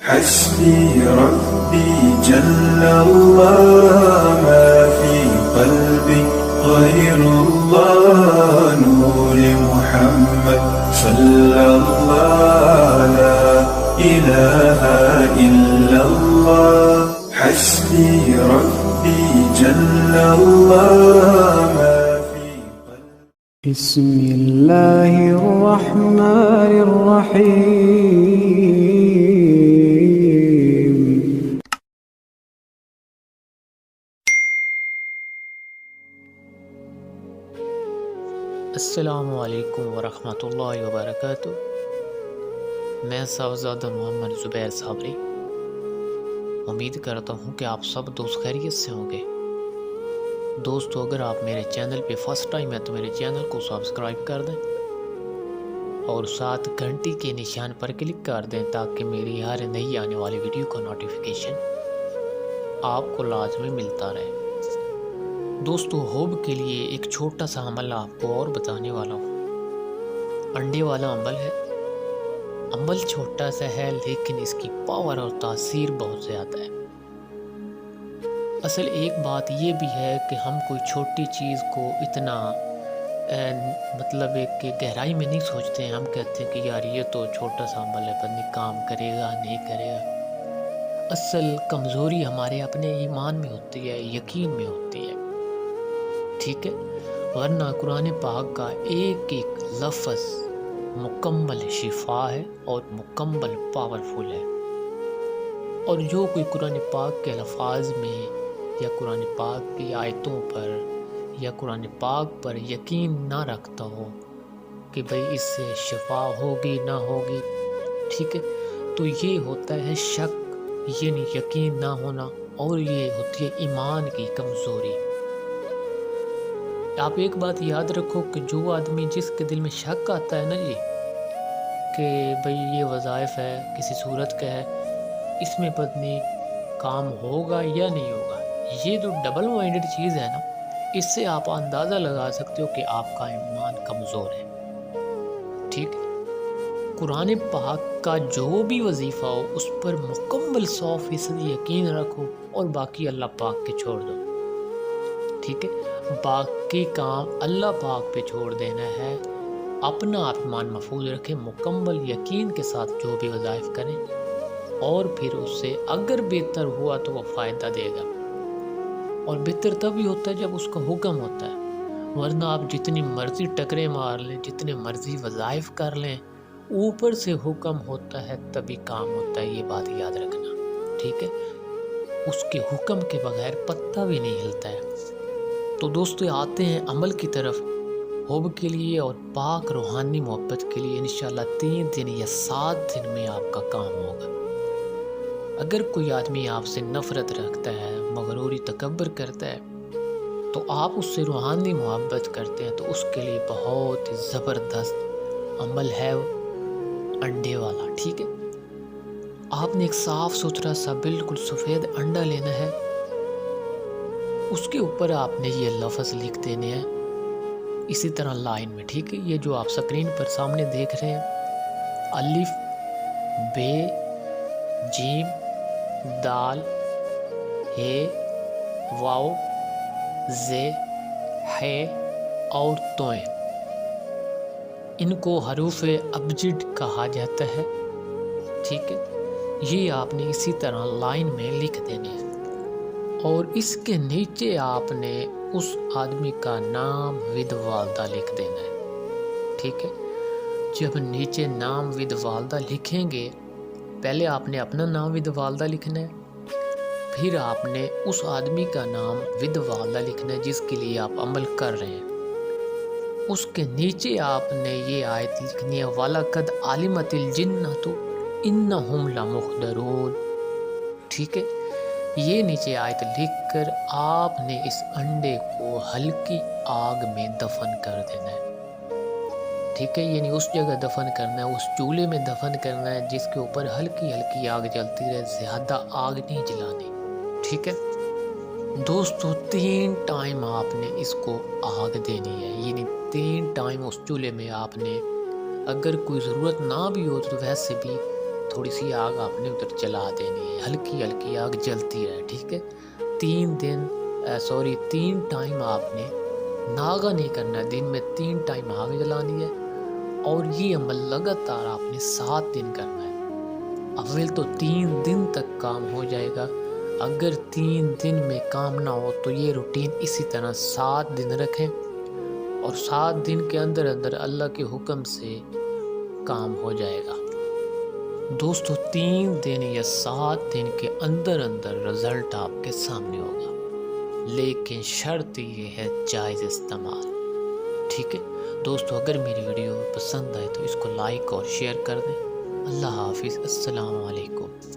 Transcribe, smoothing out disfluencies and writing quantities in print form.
حسبي ربي جل الله ما في قلبي غير الله نور محمد صلى الله لا إله إلا الله حسبي ربي جل الله ما في قلبي بسم الله الرحمن الرحيم السلام علیکم ورحمۃ اللہ وبرکاتہ۔ میں صاحبزادہ محمد زبیر صابری امید کرتا ہوں کہ آپ سب دوست خیریت سے ہوں گے۔ دوستو، اگر آپ میرے چینل پہ فرسٹ ٹائم ہے تو میرے چینل کو سبسکرائب کر دیں اور ساتھ گھنٹی کے نشان پر کلک کر دیں تاکہ میری ہر نئی آنے والی ویڈیو کا نوٹیفیکیشن آپ کو لازمی ملتا رہے۔ دوستو، ہوب کے لیے ایک چھوٹا سا عمل آپ کو اور بتانے والا ہوں۔ انڈے والا عمل ہے۔ عمل چھوٹا سا ہے لیکن اس کی پاور اور تاثیر بہت زیادہ ہے۔ اصل ایک بات یہ بھی ہے کہ ہم کوئی چھوٹی چیز کو اتنا ایک کہ گہرائی میں نہیں سوچتے ہیں۔ ہم کہتے ہیں کہ یار یہ تو چھوٹا سا عمل ہے، پتہ نہیں کام کرے گا نہیں کرے گا۔ اصل کمزوری ہمارے اپنے ایمان میں ہوتی ہے، یقین میں ہوتی ہے، ٹھیک ہے؟ ورنہ قرآن پاک کا ایک ایک لفظ مکمل شفا ہے اور مکمل پاورفل ہے۔ اور جو کوئی قرآن پاک کے الفاظ میں یا قرآن پاک کی آیتوں پر یا قرآن پاک پر یقین نہ رکھتا ہو کہ بھئی اس سے شفا ہوگی نہ ہوگی، ٹھیک ہے، تو یہ ہوتا ہے شک، یعنی یقین نہ ہونا، اور یہ ہوتی ہے ایمان کی کمزوری۔ آپ ایک بات یاد رکھو کہ جو آدمی جس کے دل میں شک آتا ہے نا جی کہ بھئی یہ وظائف ہے کسی صورت کا ہے، اس میں پتہ نہیں کام ہوگا یا نہیں ہوگا، یہ جو ڈبل مائنڈڈ چیز ہے نا، اس سے آپ اندازہ لگا سکتے ہو کہ آپ کا ایمان کمزور ہے، ٹھیک ہے؟ قرآن پاک کا جو بھی وظیفہ ہو اس پر مکمل 100% یقین رکھو اور باقی اللہ پاک کے چھوڑ دو، ٹھیک ہے؟ باقی کام اللہ پاک پہ چھوڑ دینا ہے۔ اپنا آپ ایمان محفوظ رکھیں، مکمل یقین کے ساتھ جو بھی وظائف کریں، اور پھر اس سے اگر بہتر ہوا تو وہ فائدہ دے گا، اور بہتر تب ہی ہوتا ہے جب اس کا حکم ہوتا ہے۔ ورنہ آپ جتنی مرضی ٹکرے مار لیں، جتنے مرضی وظائف کر لیں، اوپر سے حکم ہوتا ہے تبھی کام ہوتا ہے، یہ بات یاد رکھنا، ٹھیک ہے؟ اس کے حکم کے بغیر پتہ بھی نہیں ہلتا ہے۔ تو دوستو، آتے ہیں عمل کی طرف۔ حب کے لیے اور پاک روحانی محبت کے لیے انشاءاللہ 3 دن یا 7 دن میں آپ کا کام ہوگا۔ اگر کوئی آدمی آپ سے نفرت رکھتا ہے، مغروری تکبر کرتا ہے، تو آپ اس سے روحانی محبت کرتے ہیں، تو اس کے لیے بہت زبردست عمل ہے انڈے والا، ٹھیک ہے؟ آپ نے ایک صاف ستھرا سا بالکل سفید انڈا لینا ہے، اس کے اوپر آپ نے یہ لفظ لکھ دینے ہیں اسی طرح لائن میں، ٹھیک ہے؟ یہ جو آپ سکرین پر سامنے دیکھ رہے ہیں، الف بے جیم دال ہے واو زے ہے اور توئیں، ان کو حروف ابجد کہا جاتا ہے، ٹھیک ہے؟ یہ آپ نے اسی طرح لائن میں لکھ دینے ہیں، اور اس کے نیچے آپ نے اس آدمی کا نام ود والدہ لکھ دینا ہے، ٹھیک ہے؟ جب نیچے نام ود والدہ لکھیں گے، پہلے آپ نے اپنا نام ود والدہ لکھنا ہے، پھر آپ نے اس آدمی کا نام ود والدہ لکھنا ہے جس کے لیے آپ عمل کر رہے ہیں۔ اس کے نیچے آپ نے یہ آیت لکھنی ہے وَلَقَدْ عَلِمَتِ الْجِنَّةُ إِنَّهُمْ لَمُحْضَرُونَ، ٹھیک ہے؟ یہ نیچے آیت لکھ کر آپ نے اس انڈے کو ہلکی آگ میں دفن کر دینا ہے، ٹھیک ہے؟ یعنی اس جگہ دفن کرنا ہے، اس چولہے میں دفن کرنا ہے جس کے اوپر ہلکی ہلکی آگ جلتی رہے، زیادہ آگ نہیں جلانی، ٹھیک ہے؟ دوستو، 3 ٹائم آپ نے اس کو آگ دینی ہے، یعنی 3 ٹائم اس چولہے میں آپ نے، اگر کوئی ضرورت نہ بھی ہو تو ویسے بھی تھوڑی سی آگ آپ نے ادھر جلا دینی ہے، ہلکی ہلکی آگ جلتی رہے، ٹھیک ہے۔ 3 ٹائم آپ نے ناغہ نہیں کرنا ہے، دن میں 3 ٹائم آگ جلانی ہے، اور یہ عمل لگاتار آپ نے 7 دن کرنا ہے۔ اول تو 3 دن تک کام ہو جائے گا، اگر 3 دن میں کام نہ ہو تو یہ روٹین اسی طرح 7 دن رکھیں، اور 7 دن کے اندر اندر اللہ کے حکم سے کام ہو جائے گا۔ دوستو 3 دن یا 7 دن کے اندر اندر رزلٹ آپ کے سامنے ہوگا، لیکن شرط یہ ہے جائز استعمال، ٹھیک ہے دوستو۔ اگر میری ویڈیو پسند آئے تو اس کو لائک اور شیئر کر دیں۔ اللہ حافظ، السلام علیکم۔